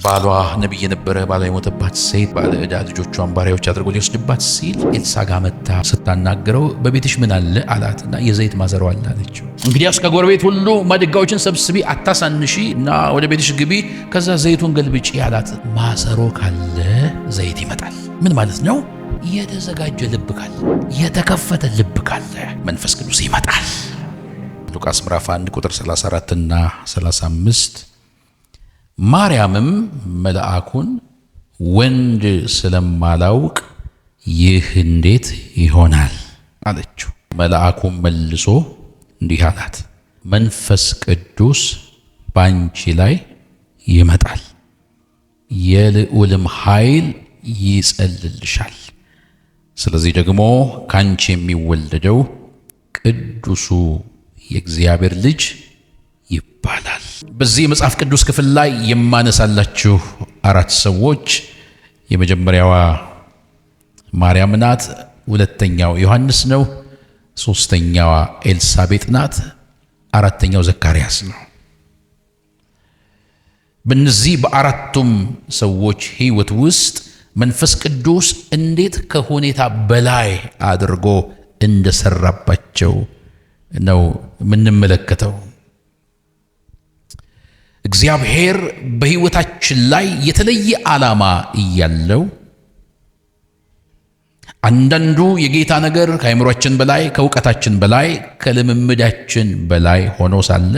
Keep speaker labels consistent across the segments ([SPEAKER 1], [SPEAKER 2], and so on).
[SPEAKER 1] ባሏ ነብይ ነበረ። ባሏ የሞተባት ሴት ባለ ዕዳ ልጆቿን ባሪያዎች አድርጎ ሊወስድባት ሲል ኤልሳ ጋር መጣ። ስታናገረው በቤትሽ ምን አለ አላትና የዘይት ማሰሮ አለ አለችው። እንግዲያውስ ከጎረቤት ሁሉ ማድጋዎችን ሰብስቢ፣ አታሳንሺ እና ወደ ቤትሽ ግቢ፣ ከዛ ዘይቱን ገልብጪ አላት። ማሰሮ ካለ ዘይት ይመጣል። ምን ማለት ነው? የተዘጋጀ ልብ ካለ፣ የተከፈተ ልብ ካለ መንፈስ ቅዱስ ይመጣል። ሉቃስ ምዕራፍ 1 ቁጥር 34 እና 35 ማርያምም መልአኩን ወንድ ስለማላውቅ ይህ እንዴት ይሆናል አለችው። መልአኩም መልሶ እንዲህ አላት፣ መንፈስ ቅዱስ ባንቺ ላይ ይመጣል፣ የልዑልም ኃይል ይጸልልሻል። ስለዚህ ደግሞ ካንቺ የሚወለደው ቅዱሱ የእግዚአብሔር ልጅ ይባላል። በዚህ የመጽሐፍ ቅዱስ ክፍል ላይ የማነሳላችሁ 4 ሰዎች፣ የመጀመሪያዋ ማርያም ናት፣ ሁለተኛው ዮሐንስ ነው፣ ሶስተኛዋ ኤልሳቤጥ ናት፣ አራተኛው ዘካርያስ ነው። በእነዚህ በአራቱም ሰዎች ሕይወት ውስጥ መንፈስ ቅዱስ እንዴት ከሁኔታ በላይ አድርጎ እንደሰራባቸው ነው የምንመለከተው። እግዚአብሔር በሕይወታችን ላይ የተለየ ዓላማ እያለው አንዳንዱ የጌታ ነገር ከአእምሮአችን በላይ፣ ከእውቀታችን በላይ፣ ከልምምዳችን በላይ ሆኖ ሳለ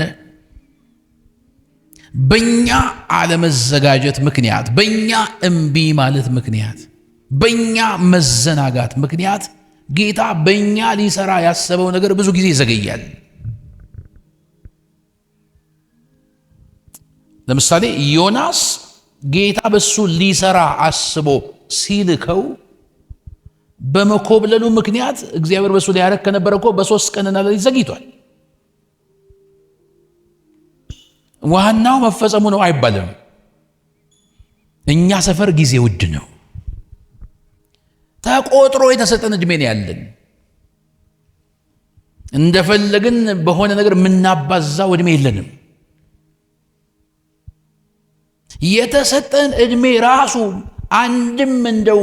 [SPEAKER 1] በእኛ አለመዘጋጀት ምክንያት፣ በእኛ እምቢ ማለት ምክንያት፣ በእኛ መዘናጋት ምክንያት ጌታ በእኛ ሊሰራ ያሰበው ነገር ብዙ ጊዜ ይዘገያል። ለምሳሌ ዮናስ ጌታ በሱ ሊሰራ አስቦ ሲልከው በመኮብለሉ ምክንያት እግዚአብሔር በሱ ሊያረክ ከነበረ እኮ በ3 ቀንና ሌሊት ዘግይቷል። ዋናው መፈጸሙ ነው አይባልም። እኛ ሰፈር ጊዜ ውድ ነው። ተቆጥሮ የተሰጠን እድሜ ነው ያለን። እንደፈለግን በሆነ ነገር የምናባዛው እድሜ የለንም። የተሰጠን እድሜ ራሱ አንድም እንደው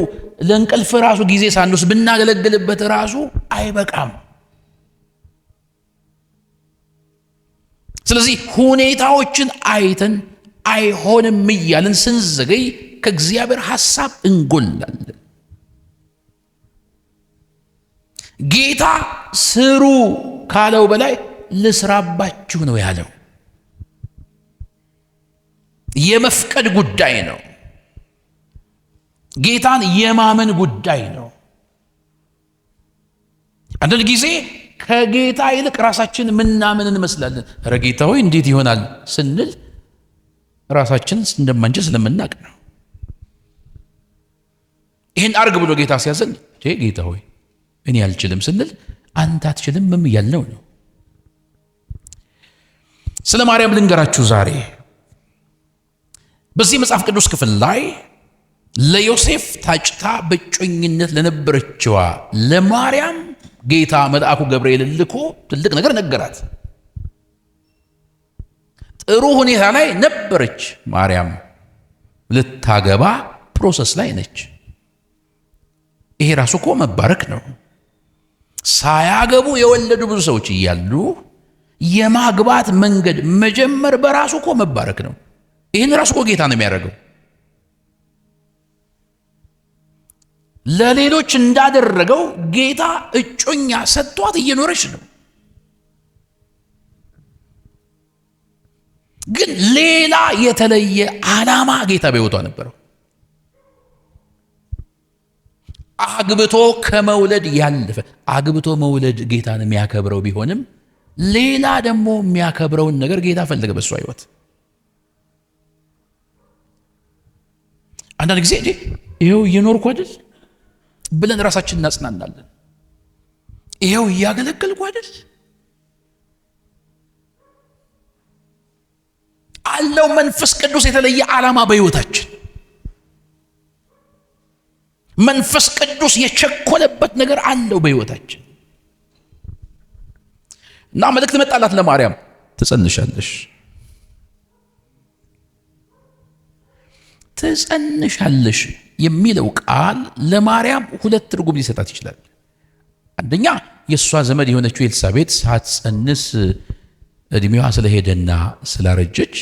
[SPEAKER 1] ለእንቅልፍ ራሱ ጊዜ ሳንወስድ ብናገለግልበት ራሱ አይበቃም። ስለዚህ ሁኔታዎችን አይተን አይሆንም እያልን ስንዘገይ ከእግዚአብሔር ሐሳብ እንጎላለን። ጌታ ስሩ ካለው በላይ ልስራባችሁ ነው ያለው። የመፍቀድ ጉዳይ ነው። ጌታን የማመን ጉዳይ ነው። አንዳንድ ጊዜ ከጌታ ይልቅ ራሳችን ምናምን እንመስላለን። ኧረ ጌታ ሆይ እንዴት ይሆናል ስንል ራሳችን እንደማንችል ስለምናቅ ነው። ይህን አርግ ብሎ ጌታ ሲያዘን ጌታ ሆይ እኔ አልችልም ስንል አንተ አትችልም እያልነው ነው። ስለ ማርያም ልንገራችሁ ዛሬ። በዚህ መጽሐፍ ቅዱስ ክፍል ላይ ለዮሴፍ ታጭታ በእጮኝነት ለነበረችዋ ለማርያም ጌታ መልአኩ ገብርኤል ልኮ ትልቅ ነገር ነገራት። ጥሩ ሁኔታ ላይ ነበረች ማርያም፣ ልታገባ ፕሮሰስ ላይ ነች። ይሄ ራሱ እኮ መባረክ ነው። ሳያገቡ የወለዱ ብዙ ሰዎች እያሉ የማግባት መንገድ መጀመር በራሱ እኮ መባረክ ነው። ይህን ራሱ እኮ ጌታ ነው የሚያደርገው። ለሌሎች እንዳደረገው ጌታ እጮኛ ሰጥቷት እየኖረች ነው። ግን ሌላ የተለየ ዓላማ ጌታ በሕይወቷ ነበረው። አግብቶ ከመውለድ ያለፈ፣ አግብቶ መውለድ ጌታን የሚያከብረው ቢሆንም ሌላ ደግሞ የሚያከብረውን ነገር ጌታ ፈለገ በሷ ሕይወት። አንዳንድ ጊዜ ይሄው እየኖርኩ አይደል ብለን ራሳችን እናጽናናለን። ይሄው እያገለገልኩ አይደል አለው። መንፈስ ቅዱስ የተለየ ዓላማ በሕይወታችን፣ መንፈስ ቅዱስ የቸኮለበት ነገር አለው በሕይወታችን። እና መልእክት መጣላት ለማርያም፣ ትጸንሻለሽ፣ ትጸንሻለሽ የሚለው ቃል ለማርያም ሁለት ትርጉም ሊሰጣት ይችላል። አንደኛ የእሷ ዘመድ የሆነችው ኤልሳቤጥ ሳትጸንስ እድሜዋ ስለሄደና ስላረጀች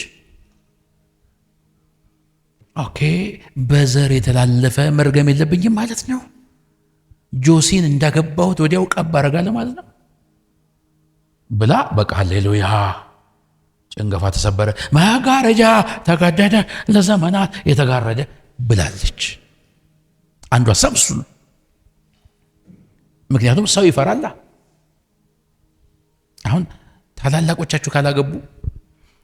[SPEAKER 1] ኦኬ በዘር የተላለፈ መርገም የለብኝም ማለት ነው። ጆሲን እንዳገባሁት ወዲያው ቀብ አረጋለሁ ማለት ነው ብላ በቃ ሃሌሉያ ጭንገፋ ተሰበረ፣ መጋረጃ ተቀደደ፣ ለዘመናት የተጋረደ ብላለች። አንዱ ሐሳብ እሱ ነው። ምክንያቱም ሰው ይፈራላ። አሁን ታላላቆቻችሁ ካላገቡ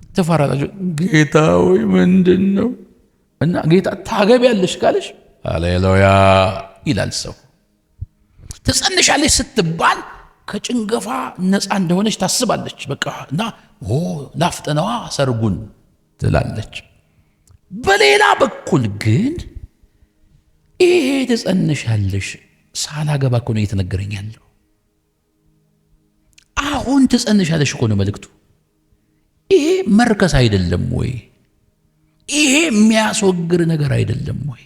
[SPEAKER 1] ትፈራላችሁ። ጌታ ወይ ምንድን ነው? እና ጌታ ታገቢያለሽ ካለሽ ሃሌሉያ ይላል ሰው። ትጸንሻለሽ ስትባል ከጭንገፋ ነፃ እንደሆነች ታስባለች። በቃ እና ላፍጥነዋ ሰርጉን ትላለች። በሌላ በኩል ግን ይሄ ትጸንሻለሽ ሳላገባ እኮ ነው እየተነገረኝ ያለው። አሁን ትጸንሻለሽ እኮ ነው መልእክቱ። ይሄ መርከስ አይደለም ወይ? ይሄ የሚያስወግር ነገር አይደለም ወይ?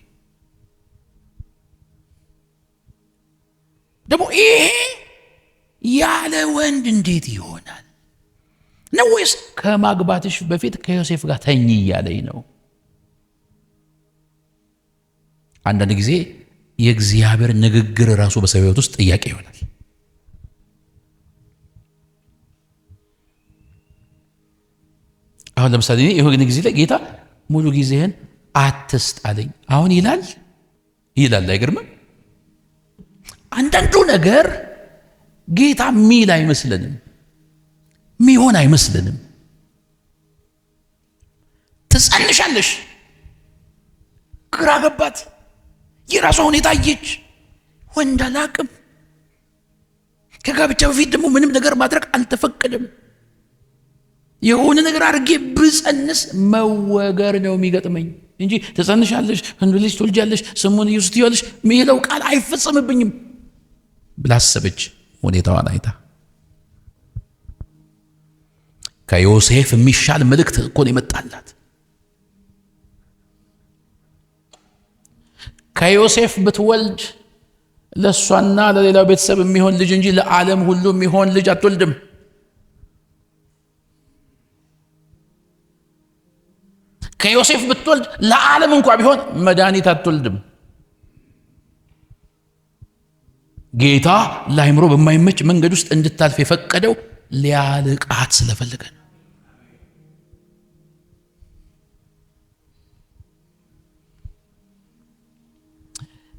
[SPEAKER 1] ደግሞ ይሄ ያለ ወንድ እንዴት ይሆናል ነው? ወይስ ከማግባትሽ በፊት ከዮሴፍ ጋር ተኝ እያለኝ ነው? አንዳንድ ጊዜ የእግዚአብሔር ንግግር ራሱ በሰው ሕይወት ውስጥ ጥያቄ ይሆናል። አሁን ለምሳሌ የሆነ ጊዜ ላይ ጌታ ሙሉ ጊዜህን አትስጥ አለኝ። አሁን ይላል አይገርምም? አንዳንዱ ነገር ጌታ ሚል አይመስልንም፣ ሚሆን አይመስልንም። ትጸንሻለሽ፣ ግራ ገባት፣ የራሷ ሁኔታ አየች፣ ወንድ አላቅም፣ ከጋብቻ በፊት ደግሞ ምንም ነገር ማድረግ አልተፈቀደም። የሆነ ነገር አድርጌ ብጸንስ መወገር ነው የሚገጥመኝ እንጂ ትጸንሻለሽ፣ ወንድ ልጅ ትወልጃለሽ፣ ስሙን ኢየሱስ ትይዋለሽ የሚለው ቃል አይፈጸምብኝም ብላ አሰበች። ሁኔታዋን አይታ ከዮሴፍ የሚሻል መልእክት እኮ ነው የመጣላት። ከዮሴፍ ብትወልድ ለእሷና ለሌላው ቤተሰብ የሚሆን ልጅ እንጂ ለዓለም ሁሉ የሚሆን ልጅ አትወልድም። ከዮሴፍ ብትወልድ ለዓለም እንኳ ቢሆን መድኃኒት አትወልድም። ጌታ ለአእምሮ በማይመች መንገድ ውስጥ እንድታልፍ የፈቀደው ሊያልቃት ስለፈለገ ነው።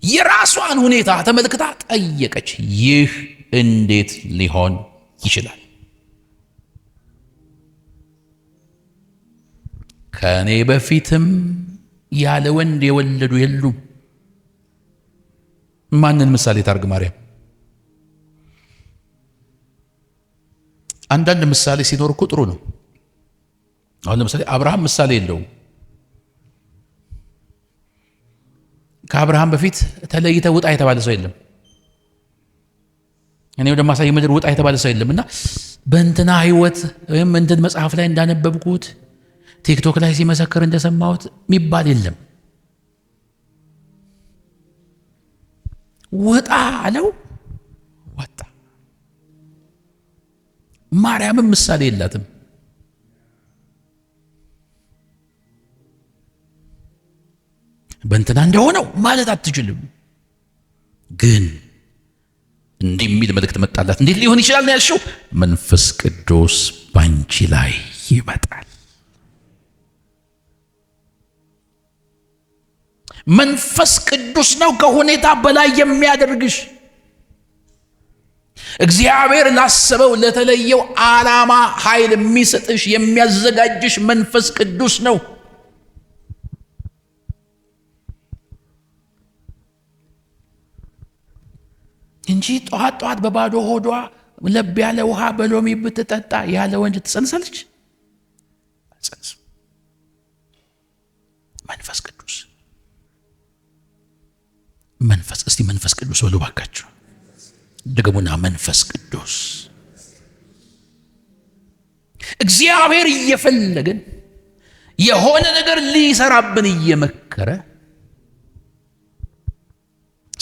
[SPEAKER 1] የራሷን ሁኔታ ተመልክታ ጠየቀች፣ ይህ እንዴት ሊሆን ይችላል? ከኔ በፊትም ያለ ወንድ የወለዱ የሉም። ማንን ምሳሌ ታርግ ማርያም? አንዳንድ ምሳሌ ሲኖር እኮ ጥሩ ነው። አሁን ለምሳሌ አብርሃም ምሳሌ የለውም። ከአብርሃም በፊት ተለይተ ውጣ የተባለ ሰው የለም። እኔ ወደ ማሳይ ምድር ውጣ የተባለ ሰው የለም። እና በእንትና ህይወት ወይም እንትን መጽሐፍ ላይ እንዳነበብኩት ቲክቶክ ላይ ሲመሰክር እንደሰማሁት የሚባል የለም። ወጣ አለው፣ ወጣ። ማርያምም ምሳሌ የላትም። በእንትና እንደሆነው ማለት አትችልም። ግን እንዲህ የሚል መልእክት መጣላት። እንዴት ሊሆን ይችላል ነው ያልሽው? መንፈስ ቅዱስ ባንቺ ላይ ይመጣል። መንፈስ ቅዱስ ነው ከሁኔታ በላይ የሚያደርግሽ። እግዚአብሔር ላሰበው ለተለየው ዓላማ ኃይል የሚሰጥሽ የሚያዘጋጅሽ መንፈስ ቅዱስ ነው። እንጂ ጠዋት ጠዋት በባዶ ሆዷ ለብ ያለ ውሃ በሎሚ ብትጠጣ ያለ ወንድ ትጸንሳለች? አትጸንስም። መንፈስ ቅዱስ እስቲ መንፈስ ቅዱስ በሉ ባካችሁ፣ ደግሞና መንፈስ ቅዱስ እግዚአብሔር እየፈለገን የሆነ ነገር ሊሰራብን እየመከረ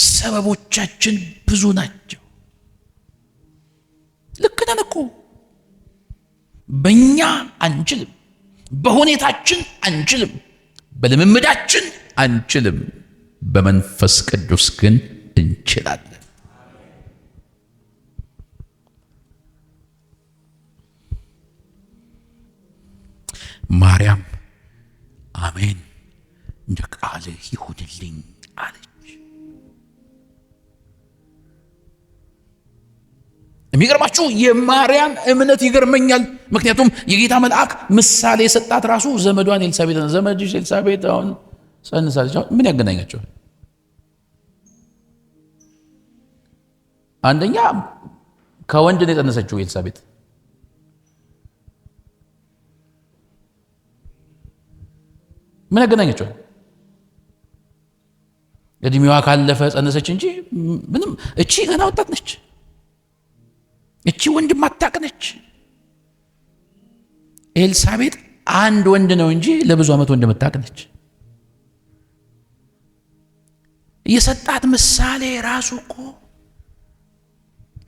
[SPEAKER 1] ሰበቦቻችን ብዙ ናቸው። ልክ ነን እኮ በእኛ አንችልም፣ በሁኔታችን አንችልም፣ በልምምዳችን አንችልም። በመንፈስ ቅዱስ ግን እንችላለን። ማርያም አሜን እንደ ቃልህ ይሁንልኝ አለች። የሚገርማችሁ የማርያም እምነት ይገርመኛል። ምክንያቱም የጌታ መልአክ ምሳሌ የሰጣት ራሱ ዘመዷን ኤልሳቤጥ ነው። ዘመድሽ ኤልሳቤጥ አሁን ጸንሳለች። ምን ያገናኛቸዋል? አንደኛ ከወንድ ነው የጸነሰችው ኤልሳቤጥ። ምን ያገናኛቸዋል? እድሜዋ ካለፈ ጸነሰች እንጂ ምንም። እቺ ገና ወጣት ነች። እቺ ወንድ ማታቅ ነች። ኤልሳቤጥ አንድ ወንድ ነው እንጂ ለብዙ ዓመት ወንድ መታቅ ነች። የሰጣት ምሳሌ ራሱ እኮ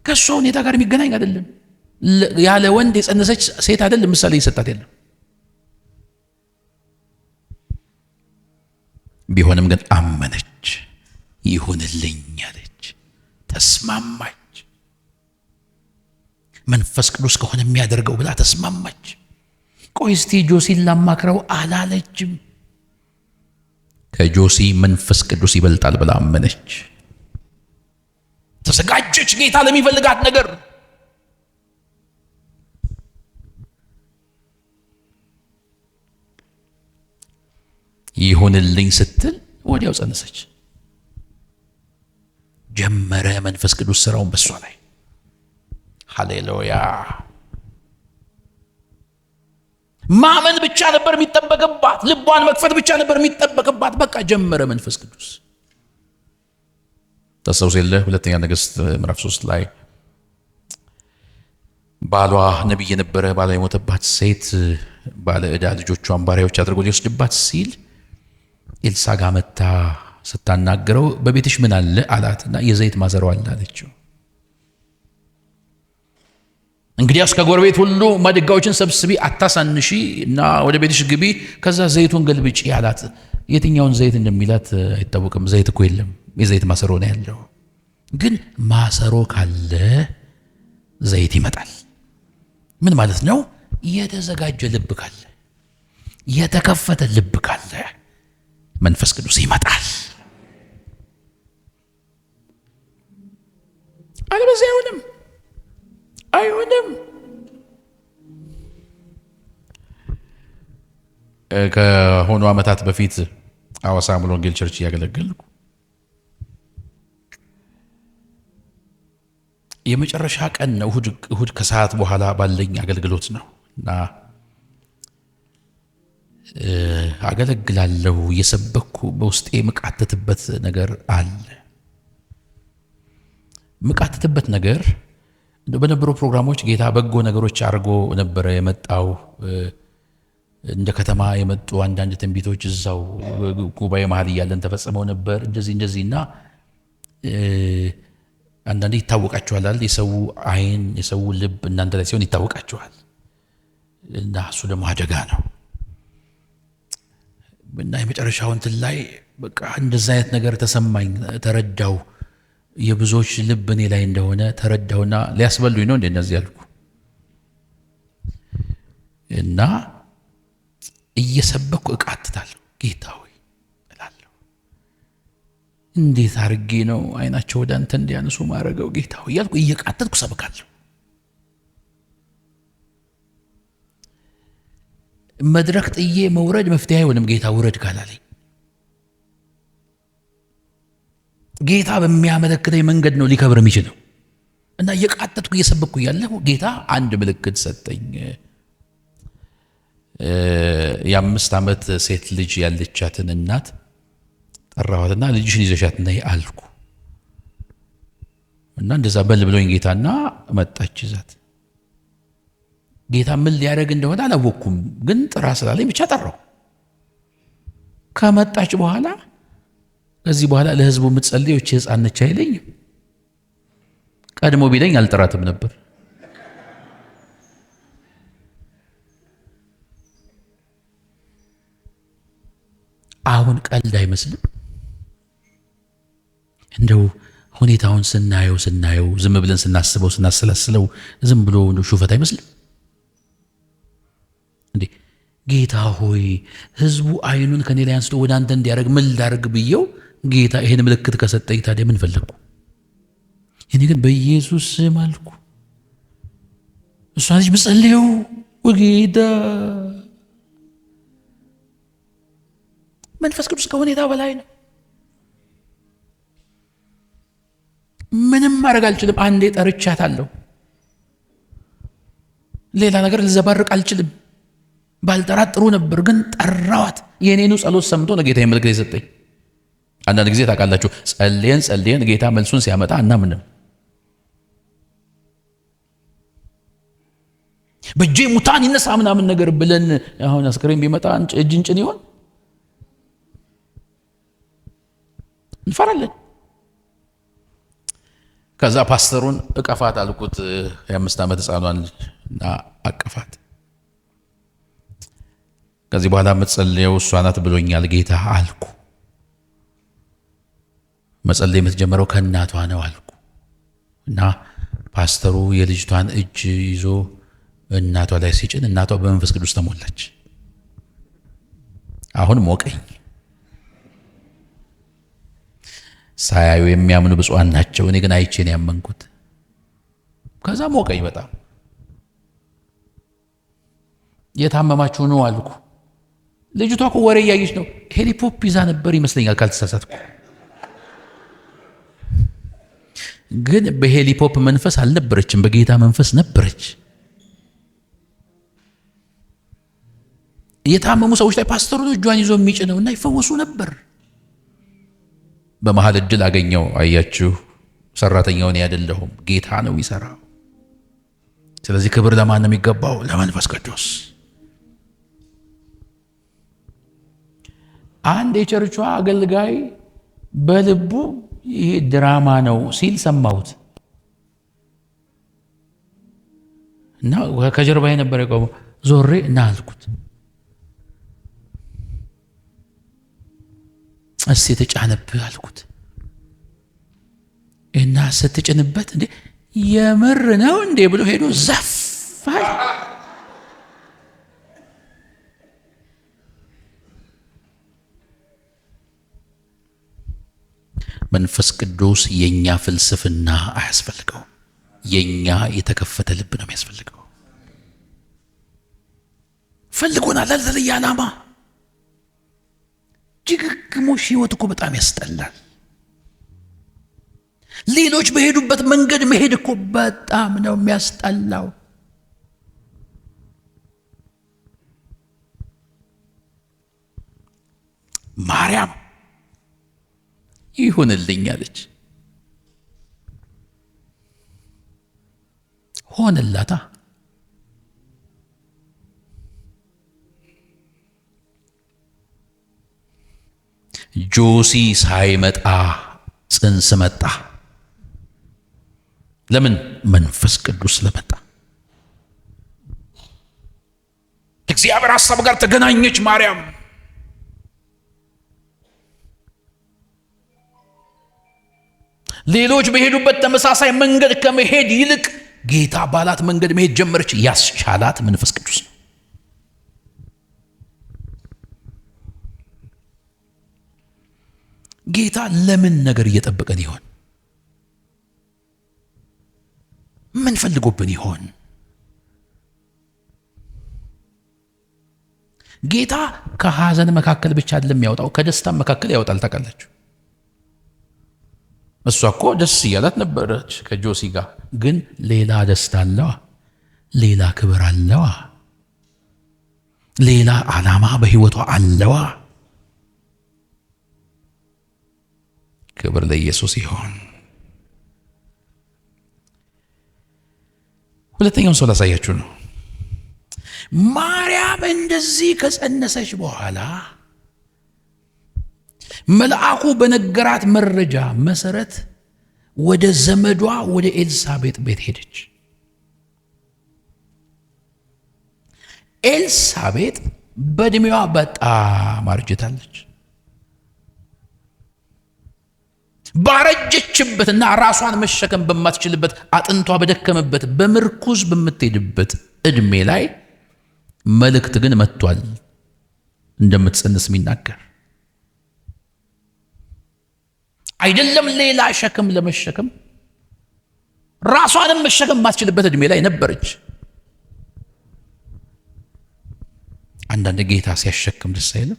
[SPEAKER 1] ከሷ ሁኔታ ጋር የሚገናኝ አይደለም። ያለ ወንድ የጸነሰች ሴት አይደለም ምሳሌ እየሰጣት የለም። ቢሆንም ግን አመነች፣ ይሁንልኝ አለች፣ ተስማማች። መንፈስ ቅዱስ ከሆነ የሚያደርገው ብላ ተስማማች። ቆይ እስቲ ጆሲን ላማክረው አላለችም። ከጆሲ መንፈስ ቅዱስ ይበልጣል ብላ አመነች። ተዘጋጀች ጌታ ለሚፈልጋት ነገር። ይሁንልኝ ስትል ወዲያው ጸነሰች። ጀመረ መንፈስ ቅዱስ ስራውን በሷ ላይ። ሃሌሉያ። ማመን ብቻ ነበር የሚጠበቅባት፣ ልቧን መክፈት ብቻ ነበር የሚጠበቅባት። በቃ ጀመረ መንፈስ ቅዱስ። ታስታውሱ የለ ሁለተኛ ነገሥት ምዕራፍ 3 ላይ ባሏ ነቢይ የነበረ ባሏ የሞተባት ሴት ባለ ዕዳ ልጆቿን ባሪያዎች አድርጎ ሊወስድባት ሲል ኤልሳ ጋር መታ ስታናገረው በቤትሽ ምን አለ አላትና የዘይት ማሰሮ አለ አለችው። እንግዲያስ ከጎረቤት ሁሉ ማድጋዎችን ሰብስቢ፣ አታሳንሺ እና ወደ ቤትሽ ግቢ፣ ከዛ ዘይቱን ገልብጪ አላት። የትኛውን ዘይት እንደሚላት አይታወቅም። ዘይት እኮ የለም፣ የዘይት ማሰሮ ነው ያለው። ግን ማሰሮ ካለ ዘይት ይመጣል። ምን ማለት ነው? የተዘጋጀ ልብ ካለ፣ የተከፈተ ልብ ካለ መንፈስ ቅዱስ ይመጣል። አለበለዚያ አይሆንም። ከሆኑ ዓመታት በፊት ሐዋሳ ሙሉ ወንጌል ቸርች እያገለገልኩ የመጨረሻ ቀን ነው፣ እሁድ ከሰዓት በኋላ ባለኝ አገልግሎት ነው እና አገለግላለሁ። እየሰበኩ በውስጤ ምቃተትበት ነገር አለ። ምቃተትበት ነገር በነበሩ ፕሮግራሞች ጌታ በጎ ነገሮች አድርጎ ነበረ የመጣው። እንደ ከተማ የመጡ አንዳንድ ትንቢቶች እዛው ጉባኤ መሀል እያለን ተፈጽመው ነበር። እንደዚህና አንዳንዴ ይታወቃችኋል አይደል? የሰው አይን የሰው ልብ እናንተ ላይ ሲሆን ይታወቃችኋል። እና እሱ ደግሞ አደጋ ነው። እና የመጨረሻው እንትን ላይ በቃ እንደዛ አይነት ነገር ተሰማኝ፣ ተረዳው። የብዙዎች ልብ እኔ ላይ እንደሆነ ተረዳውና ሊያስበሉኝ ነው እንደነዚህ ያልኩ እና እየሰበኩ እቃትታለሁ። ጌታ ሆይ እላለሁ፣ እንዴት አድርጌ ነው አይናቸው ወደ አንተ እንዲያነሱ ማድረገው? ጌታ ሆይ እያልኩ እየቃተትኩ ሰብካለሁ። መድረክ ጥዬ መውረድ መፍትሄ አይሆንም። ጌታ ውረድ ካላለኝ፣ ጌታ በሚያመለክተኝ መንገድ ነው ሊከብር የሚችለው። እና እየቃተትኩ እየሰበኩ ያለሁ ጌታ አንድ ምልክት ሰጠኝ። የ5 ዓመት ሴት ልጅ ያለቻትን እናት ጠራኋትና ልጅሽን ይዘሻት ነይ አልኩ። እና እንደዛ በል ብሎኝ ጌታና መጣች ይዛት። ጌታ ምን ሊያደርግ እንደሆነ አላወቅኩም፣ ግን ጥራ ስላለኝ ብቻ ጠራው። ከመጣች በኋላ ከዚህ በኋላ ለሕዝቡ የምትጸልየው እቺ ሕፃን ነች አይለኝም። ቀድሞ ቢለኝ አልጠራትም ነበር። አሁን ቀልድ አይመስልም? እንደው ሁኔታውን ስናየው ዝም ብለን ስናስበው ስናሰላስለው ዝም ብሎ ሹፈት አይመስልም እንዴ? ጌታ ሆይ ሕዝቡ አይኑን ከኔ ላይ አንስቶ ወደ አንተ እንዲያደርግ ምን ላድርግ ብየው ጌታ ይሄን ምልክት ከሰጠኝ ታዲያ ምን ፈለግኩ? እኔ ግን በኢየሱስ ስም አልኩ። እሷ ልጅ ምጸልየው ወጌታ መንፈስ ቅዱስ ከሁኔታ በላይ ነው። ምንም ማድረግ አልችልም። አንዴ ጠርቻታለሁ። ሌላ ነገር ልዘባርቅ አልችልም። ባልጠራት ጥሩ ነበር፣ ግን ጠራዋት። የኔኑ ጸሎት ሰምቶ ነው ጌታ መልእክት የሰጠኝ። አንዳንድ ጊዜ ታውቃላችሁ ጸልየን ጌታ መልሱን ሲያመጣ አናምንም። በእጄ ሙታን ይነሳ ምናምን ነገር ብለን አሁን አስከሬን ቢመጣ እጅ እንጭን ይሆን? እንፈራለን። ከዛ ፓስተሩን እቀፋት አልኩት። የ5 ዓመት ሕፃኗን እና አቀፋት። ከዚህ በኋላ የምትጸልየው እሷ ናት ብሎኛል ጌታ አልኩ። መጸለይ የምትጀምረው ከእናቷ ነው አልኩ እና ፓስተሩ የልጅቷን እጅ ይዞ እናቷ ላይ ሲጭን እናቷ በመንፈስ ቅዱስ ተሞላች። አሁን ሞቀኝ። ሳያዩ የሚያምኑ ብፁዓን ናቸው፣ እኔ ግን አይቼ ነው ያመንኩት። ከዛ ሞቀኝ በጣም። የታመማችሁ ነው አልኩ። ልጅቷ እኮ ወሬ እያየች ነው። ሄሊፖፕ ይዛ ነበር ይመስለኛል ካልተሳሳትኩ። ግን በሄሊፖፕ መንፈስ አልነበረችም፣ በጌታ መንፈስ ነበረች። የታመሙ ሰዎች ላይ ፓስተሩ እጇን ይዞ የሚጭነው እና ይፈወሱ ነበር። በመሃል እድል አገኘው። አያችሁ፣ ሰራተኛው እኔ አይደለሁም፣ ጌታ ነው የሚሰራው። ስለዚህ ክብር ለማን ነው የሚገባው? ለመንፈስ ቅዱስ። አንድ የቸርቿ አገልጋይ በልቡ ይሄ ድራማ ነው ሲል ሰማሁት እና ከጀርባ የነበረ ቆሞ ዞሬ እና አልኩት፣ እስቲ ተጫነብህ አልኩት እና ስትጭንበት እንዴ የምር ነው እንዴ ብሎ ሄዶ ዘፋል። መንፈስ ቅዱስ የኛ ፍልስፍና አያስፈልገው፣ የኛ የተከፈተ ልብ ነው የሚያስፈልገው። ፈልጎናል ለተለየ ዓላማ። ጅግግሞሽ ህይወት እኮ በጣም ያስጠላል። ሌሎች በሄዱበት መንገድ መሄድ እኮ በጣም ነው የሚያስጠላው። ማርያም ይሁንልኝ አለች። ሆነላታ። ጆሲ ሳይመጣ ጽንስ መጣ። ለምን? መንፈስ ቅዱስ ስለመጣ። ከእግዚአብሔር ሐሳብ ጋር ተገናኘች ማርያም። ሌሎች በሄዱበት ተመሳሳይ መንገድ ከመሄድ ይልቅ ጌታ ባላት መንገድ መሄድ ጀመረች። ያስቻላት መንፈስ ቅዱስ ነው። ጌታ ለምን ነገር እየጠበቀን ይሆን? ምን ፈልጎብን ይሆን? ጌታ ከሐዘን መካከል ብቻ አይደለም የሚያወጣው፣ ከደስታም መካከል ያወጣል። ታውቃላችሁ፣ እሷ እኮ ደስ እያላት ነበረች ከጆሲ ጋር፣ ግን ሌላ ደስታ አለዋ፣ ሌላ ክብር አለዋ፣ ሌላ ዓላማ በህይወቷ አለዋ። ክብር ለኢየሱስ ይሁን። ሁለተኛውን ሰው ላሳያችሁ ነው። ማርያም እንደዚህ ከጸነሰች በኋላ መልአኩ በነገራት መረጃ መሰረት ወደ ዘመዷ ወደ ኤልሳቤጥ ቤት ሄደች። ኤልሳቤጥ በእድሜዋ በጣም አርጅታለች። ባረጀችበትና ራሷን መሸከም በማትችልበት አጥንቷ በደከመበት በምርኩዝ በምትሄድበት እድሜ ላይ መልእክት ግን መጥቷል፣ እንደምትጸንስ የሚናገር አይደለም። ሌላ ሸክም ለመሸከም ራሷንም መሸከም የማትችልበት እድሜ ላይ ነበረች። አንዳንድ ጌታ ሲያሸክም ደስ አይልም?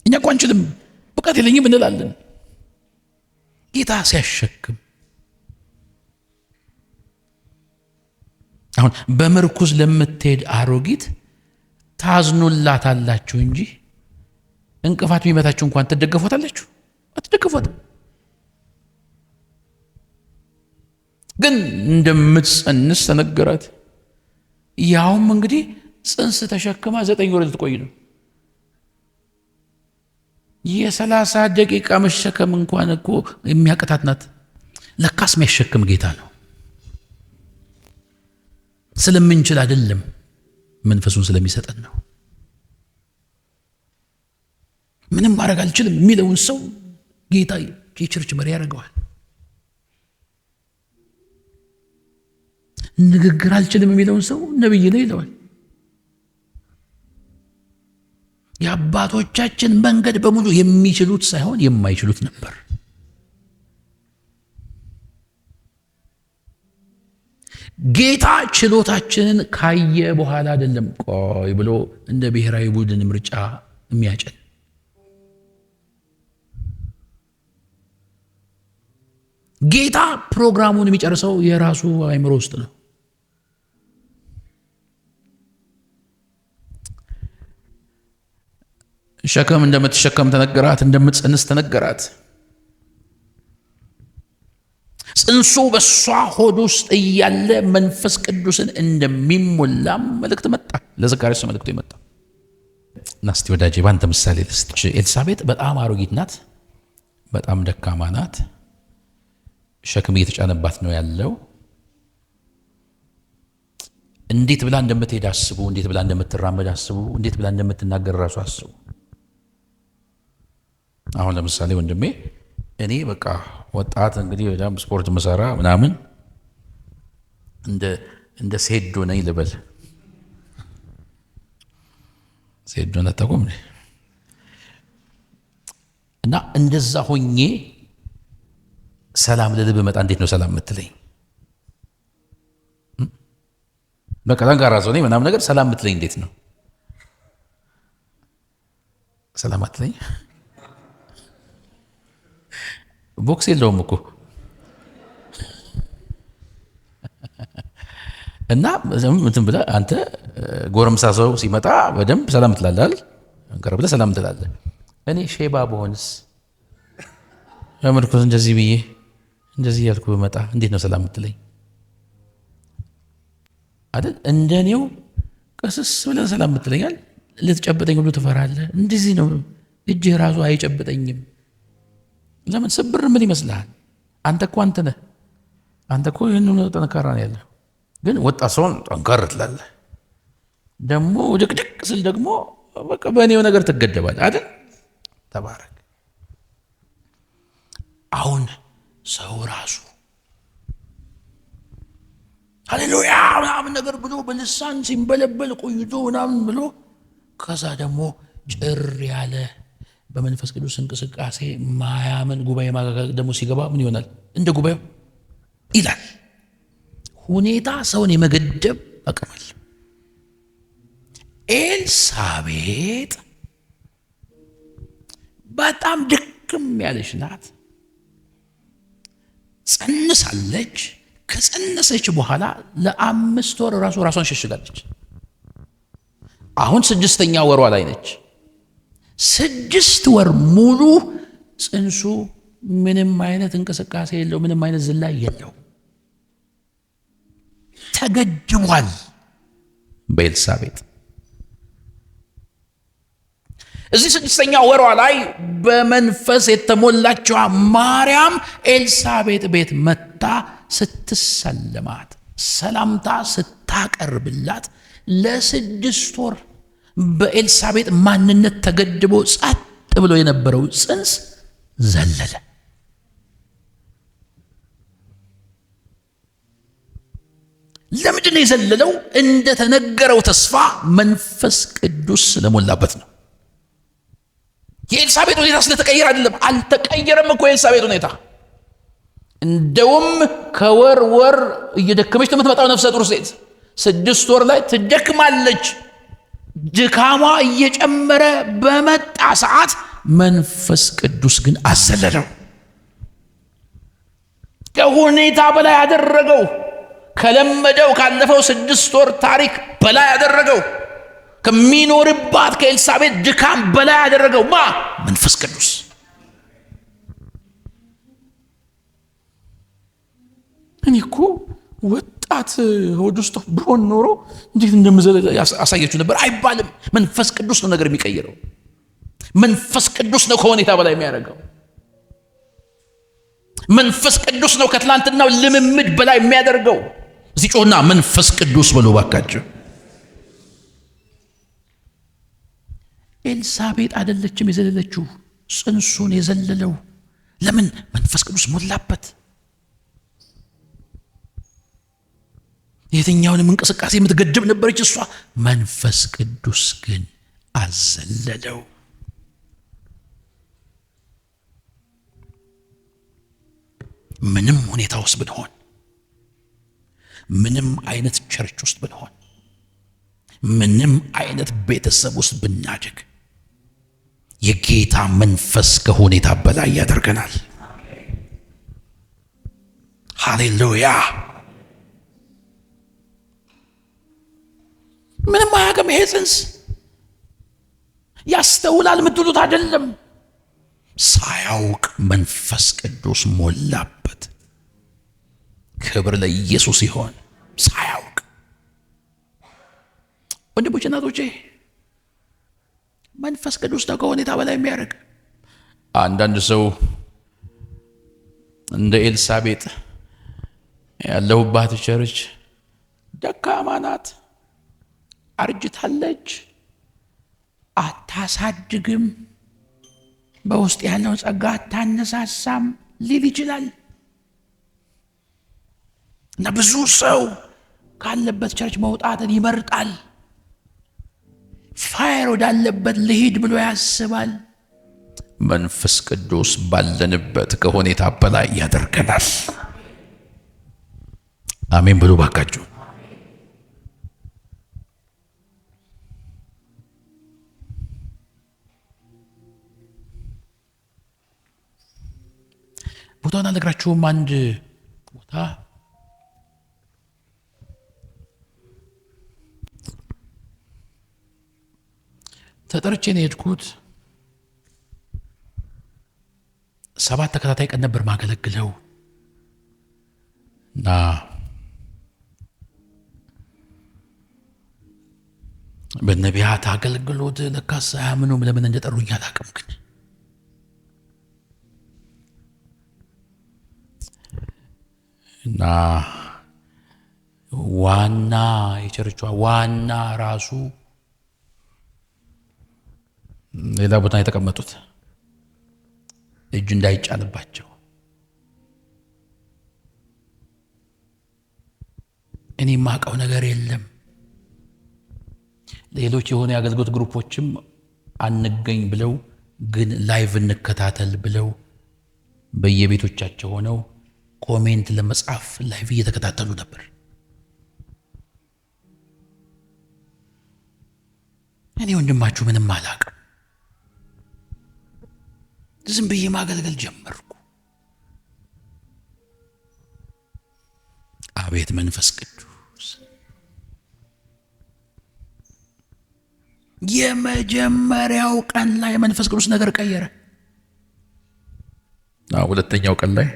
[SPEAKER 1] እኛ እኮ አንችልም ብቃት የለኝም እንላለን። ጌታ ሲያሸክም አሁን በምርኩዝ ለምትሄድ አሮጊት ታዝኑላታላችሁ እንጂ እንቅፋት ቢመታችሁ እንኳን ትደገፎታላችሁ? አትደገፎትም። ግን እንደምትጸንስ ተነገራት። ያውም እንግዲህ ጽንስ ተሸክማ 9 ወር ልትቆይ ነው። የ30 ደቂቃ መሸከም እንኳን እኮ የሚያቀታት ናት። ለካስ የሚያሸክም ጌታ ነው። ስለምንችል አይደለም፣ መንፈሱን ስለሚሰጠን ነው። ምንም ማድረግ አልችልም የሚለውን ሰው ጌታ የቸርች መሪ ያደርገዋል። ንግግር አልችልም የሚለውን ሰው ነብይ ነው ይለዋል። የአባቶቻችን መንገድ በሙሉ የሚችሉት ሳይሆን የማይችሉት ነበር። ጌታ ችሎታችንን ካየ በኋላ አይደለም ቆይ ብሎ እንደ ብሔራዊ ቡድን ምርጫ የሚያጨን። ጌታ ፕሮግራሙን የሚጨርሰው የራሱ አእምሮ ውስጥ ነው። ሸክም እንደምትሸከም ተነገራት፣ እንደምትጸንስ ተነገራት። ጽንሱ በሷ ሆድ ውስጥ እያለ መንፈስ ቅዱስን እንደሚሞላም መልእክት መጣ። ለዘካርያስ መልእክቱ ይመጣ እና እስቲ ወዳጄ ባንተ ምሳሌ ልስጥ። ኤልሳቤጥ በጣም አሮጊት ናት፣ በጣም ደካማ ናት። ሸክም እየተጫነባት ነው ያለው። እንዴት ብላ እንደምትሄድ አስቡ፣ እንዴት ብላ እንደምትራመድ አስቡ፣ እንዴት ብላ እንደምትናገር ራሱ አስቡ። አሁን ለምሳሌ ወንድሜ እኔ በቃ ወጣት እንግዲህ በጣም ስፖርት መሰራ ምናምን እንደ ሴዶ ነኝ ልበል። ሴዶ ነጠቁም እና እንደዛ ሆኜ ሰላም ልልብ መጣ። እንዴት ነው ሰላም የምትለኝ? በቃ ጠንካራ ሰው ነኝ ምናምን ነገር ሰላም የምትለኝ እንዴት ነው? ሰላም አትለኝ። ቦክስ የለውም እኮ እና እንትን ብለህ አንተ ጎረምሳ ሰው ሲመጣ በደንብ ሰላም ትላለህ አይደል? አንቀር ብለህ ሰላም ትላለህ። እኔ ሼባ በሆንስ ለምርኩዝ እንደዚህ ብዬ እንደዚህ ያልኩ በመጣ እንዴት ነው ሰላም የምትለኝ አይደል? እንደኔው ቀስስ ብለህ ሰላም የምትለኛል። ልትጨብጠኝ ሁሉ ትፈራለህ። እንደዚህ ነው እጅህ ራሱ አይጨብጠኝም። ለምን ስብር ምን ይመስልሃል? አንተ እኮ አንተ ነህ። አንተ እኮ ይህንን ጠንካራ ነው ያለው። ግን ወጣት ሰውን ጠንካራ ትላለህ። ደግሞ ድቅድቅ ስል ደግሞ በቃ በእኔው ነገር ትገደባለህ አይደል? ተባረክ። አሁን ሰው ራሱ ሃሌሉያ ምናምን ነገር ብሎ በልሳን ሲንበለበል ቆይቶ ምናምን ብሎ ከዛ ደግሞ ጭር ያለ በመንፈስ ቅዱስ እንቅስቃሴ ማያምን ጉባኤ ማጋጋጥ ደግሞ ሲገባ ምን ይሆናል? እንደ ጉባኤው ይላል። ሁኔታ ሰውን የመገደብ አቅም አለ። ኤልሳቤጥ በጣም ድክም ያለች ናት። ጸንሳለች። ከጸነሰች በኋላ ለ5 ወር ራሷን ሸሽጋለች። አሁን 6ኛ ወሯ ላይ ነች። 6 ወር ሙሉ ጽንሱ ምንም አይነት እንቅስቃሴ የለው፣ ምንም አይነት ዝላይ የለው፣ ተገድቧል በኤልሳቤጥ። እዚህ 6ኛ ወሯ ላይ በመንፈስ የተሞላችው ማርያም ኤልሳቤጥ ቤት መጣ ስትሰልማት ሰላምታ ስታቀርብላት ለ6 ወር በኤልሳቤጥ ማንነት ተገድቦ ጸጥ ብሎ የነበረው ጽንስ ዘለለ። ለምንድን ነው የዘለለው? እንደተነገረው ተስፋ መንፈስ ቅዱስ ስለሞላበት ነው። የኤልሳቤጥ ሁኔታ ስለተቀየረ አይደለም። አልተቀየረም እኮ የኤልሳቤጥ ሁኔታ። እንደውም ከወር ወር እየደከመች የምትመጣው ነፍሰ ጡር ሴት 6 ወር ላይ ትደክማለች። ድካሟ እየጨመረ በመጣ ሰዓት መንፈስ ቅዱስ ግን አዘለለው። ከሁኔታ በላይ ያደረገው፣ ከለመደው ካለፈው 6 ወር ታሪክ በላይ ያደረገው፣ ከሚኖርባት ከኤልሳቤጥ ድካም በላይ ያደረገው መንፈስ ቅዱስ። እኔ እኮ ወጣት ሆድ ውስጥ ብሆን ኖሮ እንዴት እንደምዘለ አሳያችሁ ነበር አይባልም። መንፈስ ቅዱስ ነው ነገር የሚቀይረው። መንፈስ ቅዱስ ነው ከሁኔታ በላይ የሚያደርገው። መንፈስ ቅዱስ ነው ከትላንትናው ልምምድ በላይ የሚያደርገው። እዚህ ጮህና መንፈስ ቅዱስ በሉ ባካችሁ። ኤልሳቤጥ አይደለችም የዘለለችው፣ ጽንሱን የዘለለው። ለምን? መንፈስ ቅዱስ ሞላበት። የትኛውንም እንቅስቃሴ የምትገድብ ነበረች እሷ። መንፈስ ቅዱስ ግን አዘለለው። ምንም ሁኔታ ውስጥ ብንሆን፣ ምንም አይነት ቸርች ውስጥ ብንሆን፣ ምንም አይነት ቤተሰብ ውስጥ ብናድግ የጌታ መንፈስ ከሁኔታ በላይ ያደርገናል። ሃሌሉያ። ምንም አያውቅም ይሄ ጽንስ። ያስተውላል የምትሉት አይደለም። ሳያውቅ መንፈስ ቅዱስ ሞላበት። ክብር ለኢየሱስ ይሆን። ሳያውቅ ወንድሞቼ እናቶቼ፣ መንፈስ ቅዱስ ነው ከሁኔታ በላይ የሚያደርግ። አንዳንድ ሰው እንደ ኤልሳቤጥ ያለሁባት ቸርች ደካማ ናት፣ አርጅታለች፣ አታሳድግም፣ በውስጥ ያለው ጸጋ አታነሳሳም ሊል ይችላል። እና ብዙ ሰው ካለበት ቸርች መውጣትን ይመርጣል። ፋየር ወዳለበት ልሂድ ብሎ ያስባል። መንፈስ ቅዱስ ባለንበት ከሁኔታ በላይ ያደርገናል። አሜን ብሎ ባካችሁ። ቦታውን አልነግራችሁም። አንድ ቦታ ተጠርቼ ነው የሄድኩት። 7 ተከታታይ ቀን ነበር ማገለግለው እና በነቢያት አገልግሎት ለካስ አያምኑም። ለምን እንደጠሩኝ አላውቅም። ግን እና ዋና የቸርቿ ዋና ራሱ ሌላ ቦታ የተቀመጡት እጅ እንዳይጫንባቸው። እኔ ማቀው ነገር የለም። ሌሎች የሆነ የአገልግሎት ግሩፖችም አንገኝ ብለው ግን ላይቭ እንከታተል ብለው በየቤቶቻቸው ሆነው ኮሜንት ለመጻፍ ላይቭ እየተከታተሉ ነበር። እኔ ወንድማችሁ ምንም አላውቅም። ዝም ብዬ ማገልገል ጀመርኩ። አቤት መንፈስ ቅዱስ! የመጀመሪያው ቀን ላይ መንፈስ ቅዱስ ነገር ቀየረ። ሁለተኛው ቀን ላይ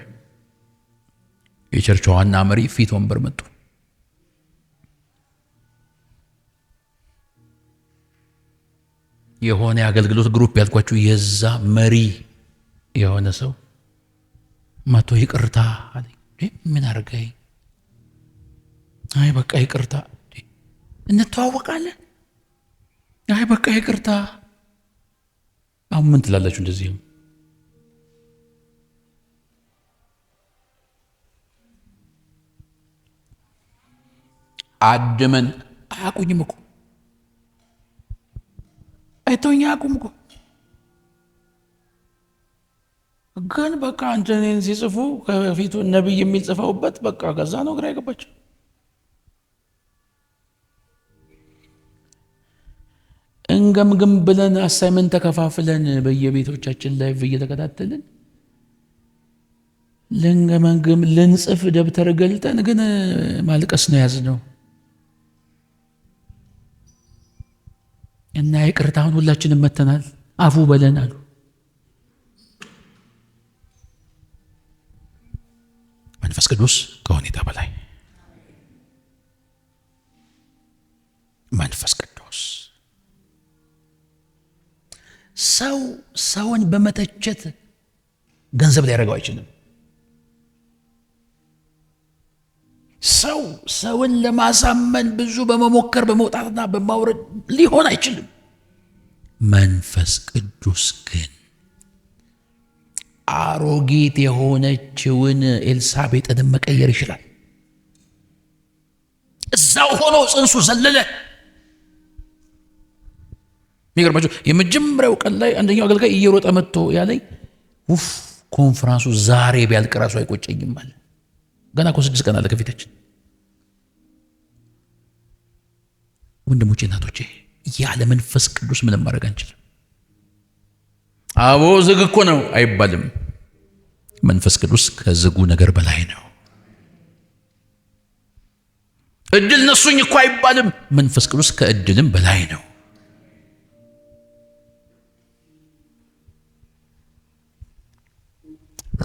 [SPEAKER 1] የቸርቿ ዋና መሪ ፊት ወንበር መጡ። የሆነ የአገልግሎት ግሩፕ ያልኳችሁ የዛ መሪ የሆነ ሰው መቶ ይቅርታ አለኝ። ምን አርገኝ? አይ በቃ ይቅርታ። እንተዋወቃለን። አይ በቃ ይቅርታ። አሁን ምን ትላላችሁ? እንደዚህ አድመን አያቁኝም እኮ አይተውኝ አያቁም እኮ ግን በቃ አንተን ሲጽፉ ከፊቱ ነብይ የሚል ጽፈውበት በቃ ከዛ ነው ግራ የገባቸው። እንገምግም ብለን አሳይመንት ተከፋፍለን በየቤቶቻችን ላይቭ እየተከታተልን ልንገመግም ልንጽፍ ደብተር ገልጠን ግን ማልቀስ ነው ያዝነው። እና ይቅርታውን ሁላችንም መተናል። አፉ በለን አሉ። መንፈስ ቅዱስ ከሁኔታ በላይ መንፈስ ቅዱስ ሰውን በመተቸት ገንዘብ ሊያደርገው አይችልም። ሰውን ለማሳመን ብዙ በመሞከር በመውጣትና በማውረድ ሊሆን አይችልም። መንፈስ ቅዱስ ግን አሮጊት የሆነችውን ኤልሳቤጥን መቀየር ይችላል። እዛው ሆኖ ጽንሱ ዘለለ። የሚገርማችሁ የመጀመሪያው ቀን ላይ አንደኛው አገልጋይ እየሮጠ መጥቶ ያለኝ ኮንፈረንሱ ዛሬ ቢያልቅ ራሱ አይቆጨኝም አለ። ገና እኮ 6 ቀን አለ ከፊታችን። ወንድሞቼ እናቶቼ፣ ያለ መንፈስ ቅዱስ ምንም ማድረግ አንችልም። አቦ ዝግ እኮ ነው አይባልም። መንፈስ ቅዱስ ከዝጉ ነገር በላይ ነው። እድል ነሱኝ እኮ አይባልም። መንፈስ ቅዱስ ከእድልም በላይ ነው።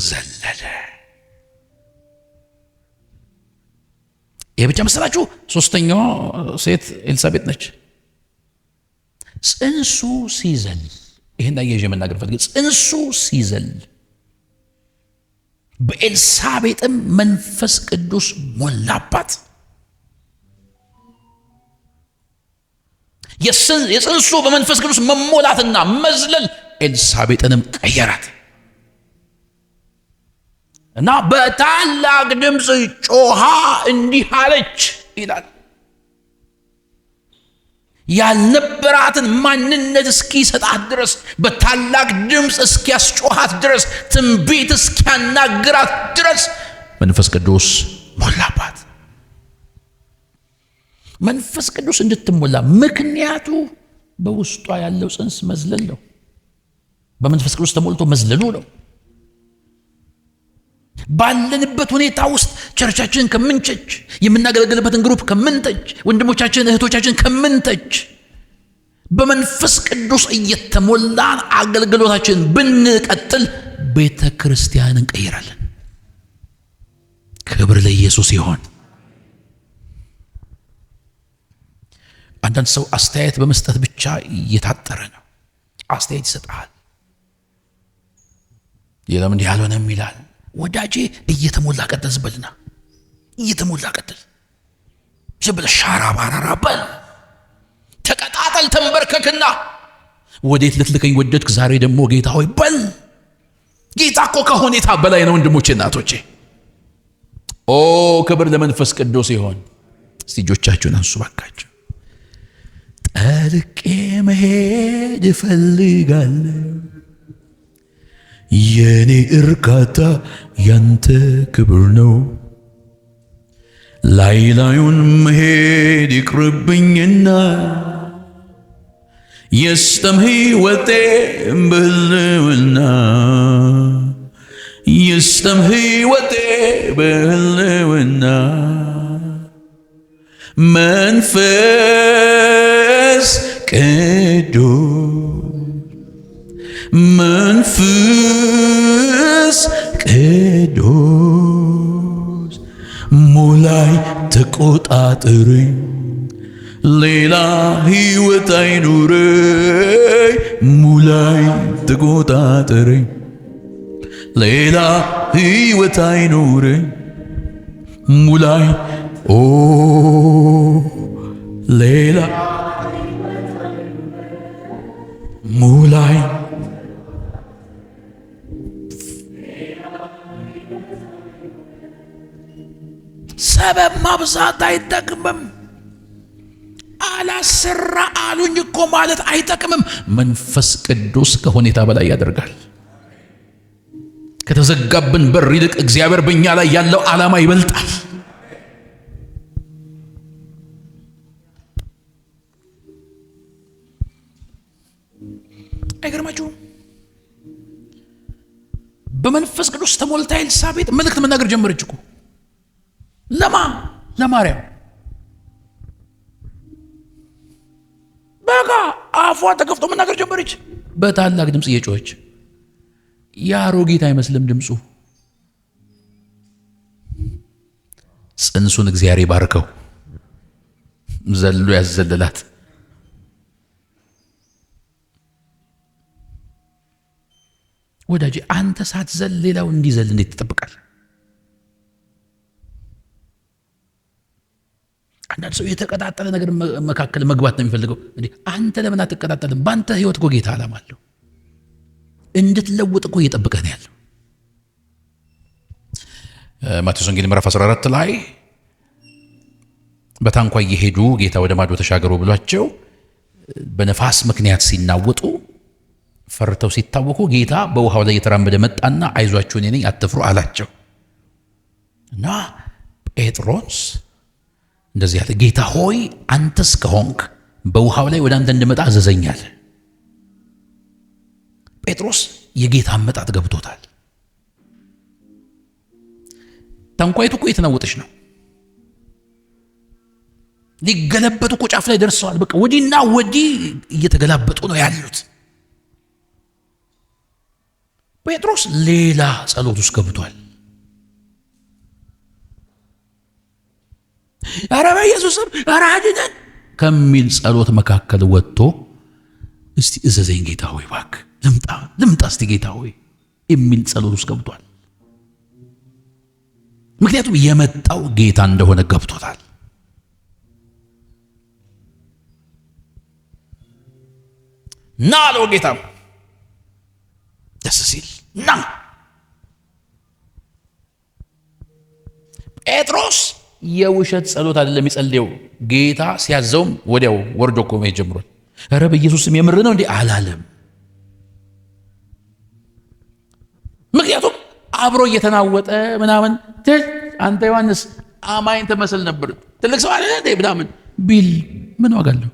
[SPEAKER 1] ዘለለ። ይህ ብቻ መሰላችሁ? ሶስተኛዋ ሴት ኤልሳቤጥ ነች። ጽንሱ ሲዘል፣ ይህን አያይዤ መናገር ፈልጌ፣ ጽንሱ ሲዘል በኤልሳቤጥም መንፈስ ቅዱስ ሞላባት። የጽንሱ በመንፈስ ቅዱስ መሞላትና መዝለል ኤልሳቤጥንም ቀየራት እና በታላቅ ድምፅ ጮሃ እንዲህ አለች ይላል። ያልነበራትን ማንነት እስኪሰጣት ድረስ፣ በታላቅ ድምፅ እስኪያስጮሃት ድረስ፣ ትንቢት እስኪያናግራት ድረስ መንፈስ ቅዱስ ሞላባት። መንፈስ ቅዱስ እንድትሞላ ምክንያቱ በውስጧ ያለው ጽንስ መዝለል ነው። በመንፈስ ቅዱስ ተሞልቶ መዝለሉ ነው። ባለንበት ሁኔታ ውስጥ ቸርቻችንን ከምንተች፣ የምናገለግልበትን ግሩፕ ከምንተች፣ ወንድሞቻችን እህቶቻችን ከምንተች፣ በመንፈስ ቅዱስ እየተሞላን አገልግሎታችን ብንቀጥል ቤተ ክርስቲያንን እንቀይራለን። ክብር ለኢየሱስ ይሆን። አንዳንድ ሰው አስተያየት በመስጠት ብቻ እየታጠረ ነው። አስተያየት ይሰጣል። የለምን እንዲህ አልሆነም ይላል። ወዳጄ እየተሞላ ቀጥል። ዝበልና እየተሞላ ቀጥል። ዝበለ ሻራ ባራራ በል፣ ተቀጣጠል፣ ተንበርከክና ወዴት ልትልከኝ ወደድክ ዛሬ ደግሞ ጌታ ሆይ በል። ጌታ እኮ ከሁኔታ በላይ ነው። ወንድሞቼ እናቶቼ፣ ኦ ክብር ለመንፈስ ቅዱስ ይሆን። እስቲ እጆቻችሁን አንሱ ባካችሁ። ጠልቄ መሄድ እፈልጋለሁ፣ የኔ እርካታ ያንተ ክብር ነው። ላይ ላዩን መሄድ ይቅርብኝና የስተም ሕይወቴ በህልውና፣ የስተም ሕይወቴ በህልውና። መንፈስ ቅዱስ መንፈስ ቅዱስ ሙላይ ተቆጣጠረኝ፣ ሌላ ሕይወት አይኑረኝ፣ ሙላኝ ተቆጣጠረኝ። ሌላ ሕይወት አይኑረኝ፣ ሙላኝ ኦ ሌላ ሙላኝ። ሰበብ ማብዛት አይጠቅምም። አላሰራ አሉኝ እኮ ማለት አይጠቅምም። መንፈስ ቅዱስ ከሁኔታ በላይ ያደርጋል። ከተዘጋብን በር ይልቅ እግዚአብሔር በእኛ ላይ ያለው ዓላማ ይበልጣል። አይገርማችሁም? በመንፈስ ቅዱስ ተሞልታ ኤልሳቤጥ መልእክት መናገር ጀመረች እኮ። ለማርያም በቃ አፏ ተከፍቶ መናገር ጀመረች በታላቅ ድምፅ እየጮኸች። የአሮጊት አይመስልም ድምፁ። ጽንሱን እግዚአብሔር ይባርከው። ዘሎ ያዘለላት ወዳጄ፣ አንተ ሳትዘል ሌላው እንዲዘል እንዴት ትጠብቃል? አንዳንድ ሰው የተቀጣጠለ ነገር መካከል መግባት ነው የሚፈልገው። እንዴ አንተ ለምን አትቀጣጠልም? በአንተ ህይወት እኮ ጌታ ዓላማ አለው። እንድትለውጥ እኮ እየጠበቀህ ነው ያለው። ማቴዎስ ወንጌል ምዕራፍ 14 ላይ በታንኳ እየሄዱ ጌታ ወደ ማዶ ተሻገሩ ብሏቸው በነፋስ ምክንያት ሲናወጡ ፈርተው ሲታወቁ ጌታ በውሃው ላይ የተራመደ መጣና አይዟችሁ እኔ ነኝ አትፍሩ አላቸው። እና ጴጥሮስ እንደዚህ አለ፣ ጌታ ሆይ አንተስ ከሆንክ በውሃው ላይ ወደ አንተ እንድመጣ አዘዘኛል። ጴጥሮስ የጌታ አመጣጥ ገብቶታል። ታንኳይቱ እኮ የተናወጠች ነው። ሊገለበጡ እኮ ጫፍ ላይ ደርሰዋል። በቃ ወዲና ወዲህ እየተገላበጡ ነው ያሉት። ጴጥሮስ ሌላ ጸሎት ውስጥ ገብቷል። ኧረ በኢየሱስም ኧረ አድነን ከሚል ጸሎት መካከል ወጥቶ እስቲ እዘዘኝ ጌታ ሆይ እባክህ ልምጣ እስቲ ጌታ ሆይ የሚል ጸሎት ውስጥ ገብቷል። ምክንያቱም የመጣው ጌታ እንደሆነ ገብቶታል። ና አለው ጌታም ደስ ሲል ና። ጴጥሮስ የውሸት ጸሎት አይደለም የሚጸልየው። ጌታ ሲያዘውም ወዲያው ወርዶ እኮ መሄድ ጀምሯል። ኧረ በኢየሱስም የምር ነው እንዴ አላለም። ምክንያቱም አብሮ እየተናወጠ ምናምን አንተ ዮሐንስ አማኝ ተመስል ነበር ትልቅ ሰው አለ እንዴ ምናምን ቢል ምን ዋጋ አለው?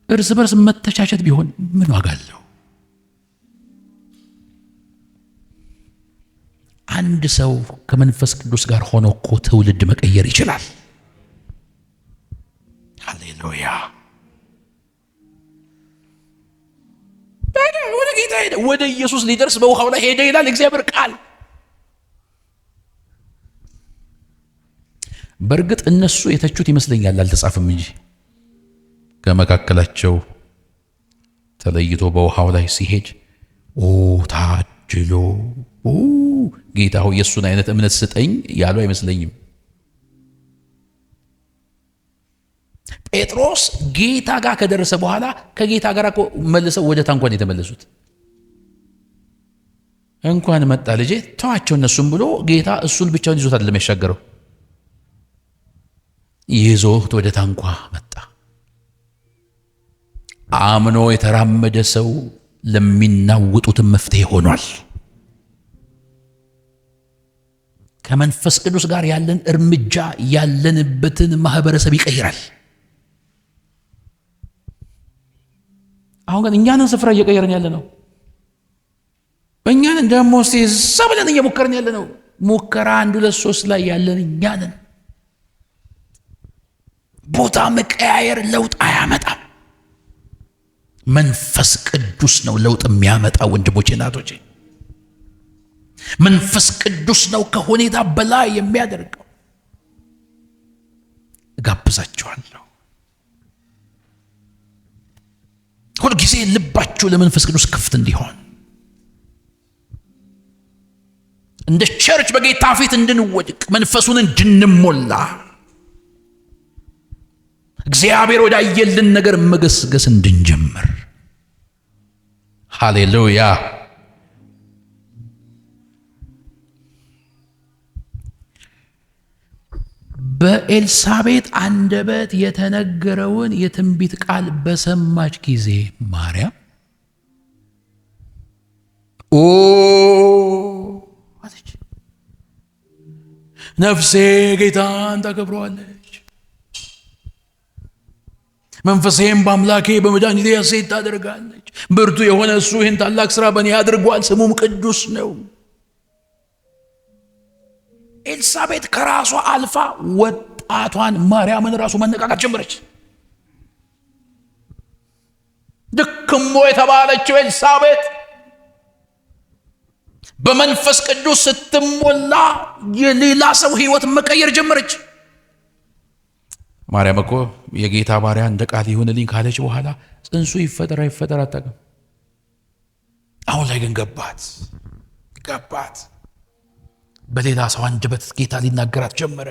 [SPEAKER 1] እርስ በርስ መተቻቸት ቢሆን ምን ዋጋ አለው? አንድ ሰው ከመንፈስ ቅዱስ ጋር ሆኖ እኮ ትውልድ መቀየር ይችላል። ሃሌሉያ! ወደ ጌታ ሄደ፣ ወደ ኢየሱስ ሊደርስ በውሃው ላይ ሄደ ይላል እግዚአብሔር ቃል። በእርግጥ እነሱ የተቹት ይመስለኛል፣ አልተጻፈም እንጂ ከመካከላቸው ተለይቶ በውሃው ላይ ሲሄድ ታድሎ ጌታ ሆይ የእሱን አይነት እምነት ስጠኝ ያሉ አይመስለኝም። ጴጥሮስ ጌታ ጋር ከደረሰ በኋላ ከጌታ ጋር እኮ መልሰው ወደ ታንኳን የተመለሱት። እንኳን መጣ ልጄ ተዋቸው እነሱም ብሎ ጌታ እሱን ብቻውን ይዞት አይደለም ያሻገረው፣ ይዞት ወደ ታንኳ መጣ። አምኖ የተራመደ ሰው ለሚናውጡትም መፍትሄ ሆኗል። ከመንፈስ ቅዱስ ጋር ያለን እርምጃ ያለንበትን ማህበረሰብ ይቀይራል። አሁን ግን እኛንን ስፍራ እየቀየርን ያለ ነው። እኛንን ደግሞ እዛ ብለን እየሞከርን ያለ ነው። ሙከራ 1 2 3 ላይ ያለን እኛንን። ቦታ መቀያየር ለውጥ አያመጣም። መንፈስ ቅዱስ ነው ለውጥ የሚያመጣ ወንድሞቼ እናቶቼ። መንፈስ ቅዱስ ነው ከሁኔታ በላይ የሚያደርገው። እጋብዛችኋለሁ። ሁል ጊዜ ልባችሁ ለመንፈስ ቅዱስ ክፍት እንዲሆን እንደ ቸርች በጌታ ፊት እንድንወድቅ መንፈሱን እንድንሞላ እግዚአብሔር ወዳየልን ነገር መገስገስ እንድንጀምር። ሃሌሉያ። በኤልሳቤጥ አንደበት የተነገረውን የትንቢት ቃል በሰማች ጊዜ ማርያም ኦ አለች፣ ነፍሴ ጌታን ታከብረዋለች፣ መንፈሴም በአምላኬ በመድኃኒቴ ሐሴት ታደርጋለች። ብርቱ የሆነ እሱ ይህን ታላቅ ሥራ በእኔ አድርጓል፣ ስሙም ቅዱስ ነው። ኤልሳቤጥ ከራሷ አልፋ ወጣቷን ማርያምን ራሱ መነቃቃት ጀመረች። ድክሞ የተባለችው ኤልሳቤጥ በመንፈስ ቅዱስ ስትሞላ የሌላ ሰው ሕይወት መቀየር ጀመረች። ማርያም እኮ የጌታ ባሪያ እንደ ቃል ይሁንልኝ ካለች በኋላ ጽንሱ ይፈጠር አይፈጠር አታውቅም። አሁን ላይ ግን ገባት። በሌላ ሰው አንደበት ጌታ ሊናገራት ጀመረ።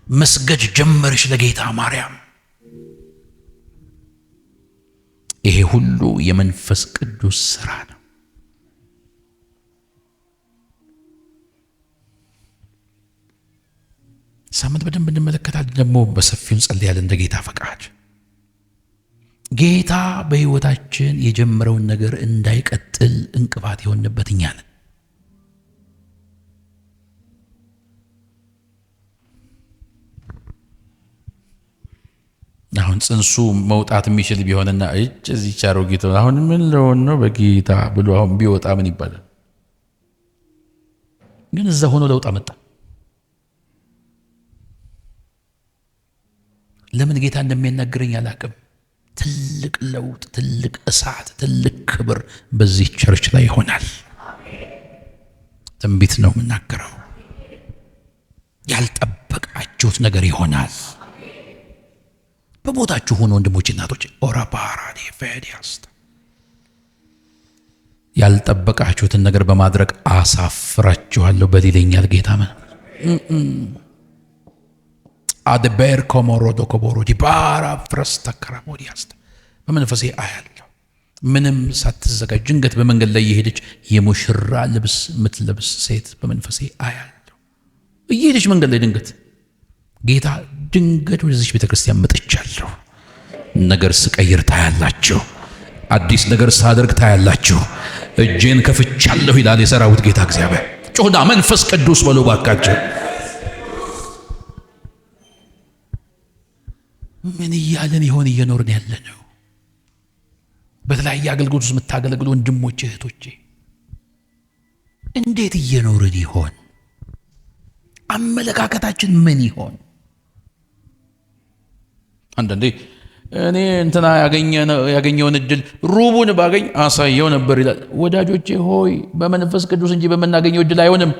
[SPEAKER 1] መስገድ ጀመረች ለጌታ ማርያም። ይሄ ሁሉ የመንፈስ ቅዱስ ሥራ ነው። ሳምንት በደንብ እንመለከታለን። ደግሞ በሰፊው እንጸልያለን እንደ ጌታ ፈቃድ። ጌታ በሕይወታችን የጀመረውን ነገር እንዳይቀጥል እንቅፋት የሆነበት እኛ ነን። አሁን ጽንሱ መውጣት የሚችል ቢሆንና እዚህ አሮጊት አሁን ምን ለሆነ ነው በጌታ ብሎ አሁን ቢወጣ ምን ይባላል? ግን እዛ ሆኖ ለውጥ አመጣ። ለምን ጌታ እንደሚያናግረኝ አላውቅም። ትልቅ ለውጥ፣ ትልቅ እሳት፣ ትልቅ ክብር በዚህ ቸርች ላይ ይሆናል። ትንቢት ነው የምናገረው። ያልጠበቃችሁት ነገር ይሆናል። በቦታችሁ ሆኖ ወንድሞች እናቶች ኦራፓራዲ ፌዲያስት ያልጠበቃችሁትን ነገር በማድረግ አሳፍራችኋለሁ በሊለኛል ጌታ አድቤር ኮሞሮዶ ኮቦሮዲ ባራ ፍረስታ ከራሞዲያስት በመንፈሴ አያለሁ። ምንም ሳትዘጋጅ ድንገት በመንገድ ላይ የሄደች የሙሽራ ልብስ የምትለብስ ሴት በመንፈሴ አያለሁ። እየሄደች መንገድ ላይ ጌታ ድንገት ወደዚህ ቤተክርስቲያን መጥቻለሁ፣ ነገር ስቀይር ታያላችሁ፣ አዲስ ነገር ሳደርግ ታያላችሁ፣ እጄን ከፍቻለሁ ይላል የሰራዊት ጌታ እግዚአብሔር። ጮህና መንፈስ ቅዱስ በሉ ባካችሁ። ምን እያለን ይሆን እየኖርን ያለ ነው? በተለያየ አገልግሎት ውስጥ የምታገለግሉ ወንድሞቼ እህቶቼ እንዴት እየኖርን ይሆን? አመለካከታችን ምን ይሆን? አንዳንዴ እኔ እንትና ያገኘውን እድል ሩቡን ባገኝ አሳየው ነበር ይላል። ወዳጆቼ ሆይ በመንፈስ ቅዱስ እንጂ በመናገኘው እድል አይሆንም።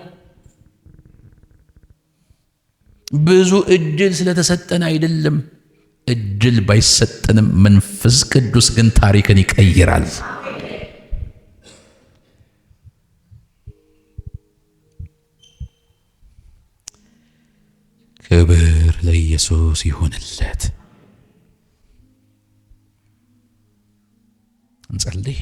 [SPEAKER 1] ብዙ እድል ስለተሰጠን አይደለም። እድል ባይሰጠንም መንፈስ ቅዱስ ግን ታሪክን ይቀይራል። ክብር ለኢየሱስ ይሁንለት። እንጸልይ።